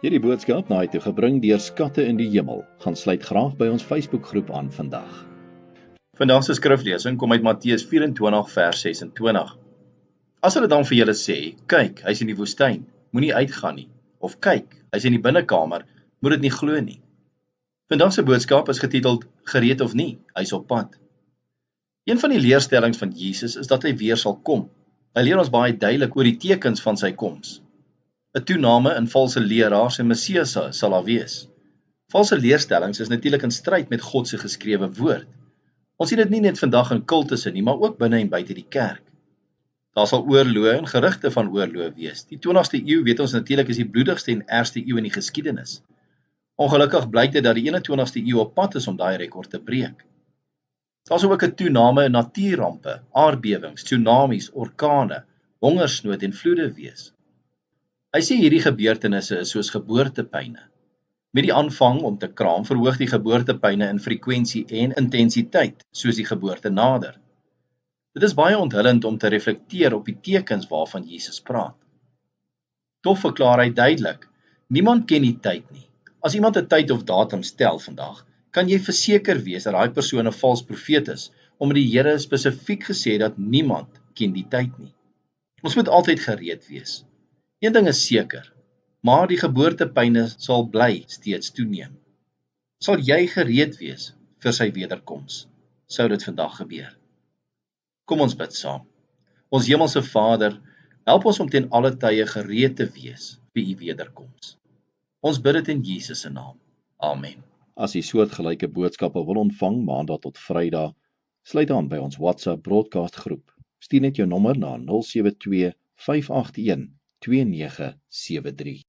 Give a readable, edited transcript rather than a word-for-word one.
Hierdie boodskap na toe gebring deur Skatte in die Hemel. Gaan sluit graag by ons Facebookgroep aan vandag. Vandag se skriflesing kom uit Matteus 24 vers 26. As hulle dan vir julle sê, kyk, hy's in die woestyn, moenie uitgaan nie. Of kyk, hy's in die binnekamer, moet dit nie glo nie. Vandag se boodskap is getiteld Gereed of nie, hy's op pad. Een van die leerstellings van Jesus is dat hy weer sal kom. Hy leer ons baie duidelik oor die tekens van sy koms. 'n Toename in valse leraars en messiasse sal daar wees. Valse leerstellings is natuurlik in stryd met God se geskrewe woord. Ons sien dit nie net vandag in kultusse nie, maar ook binne en buite die kerk. Daar sal oorloë en gerugte van oorloë wees. Die 20ste eeu weet ons natuurlik is die bloedigste en ergste eeu in die geskiedenis. Ongelukkig blyk dit dat die 21ste eeu op pad is om daai rekord te breek. Daar sal ook 'n toename in natuurrampe, aardbewings, tsunamies, orkane, hongersnood en vloede wees. Hy sê hierdie gebeurtenisse is soos geboortepyne. Met die aanvang om te kraam verhoog die geboortepyne in frekwensie en intensiteit soos die geboorte nader. Dit is baie onthullend om te reflekteer op die tekens waarvan Jesus praat. Tog verklaar hy duidelik, niemand ken die tyd nie. As iemand 'n tyd of datum stel vandag, kan jy verseker wees dat daai persoon 'n vals profeet is, omdat die Here spesifiek gesê dat niemand ken die tyd nie. Ons moet altyd gereed wees. Een ding is seker, maar die geboortepyne sal bly steeds toeneem. Sal jy gereed wees vir sy wederkoms? Sou dit vandag gebeur? Kom ons bid saam. Ons hemelse Vader, help ons om ten alle tye gereed te wees vir u wederkoms. Ons bid dit in Jesus se naam. Amen. As jy soortgelyke boodskappe wil ontvang maandag tot Vrydag, sluit aan by ons WhatsApp broadcast groep. Stuur net jou nommer na 072 581 2973.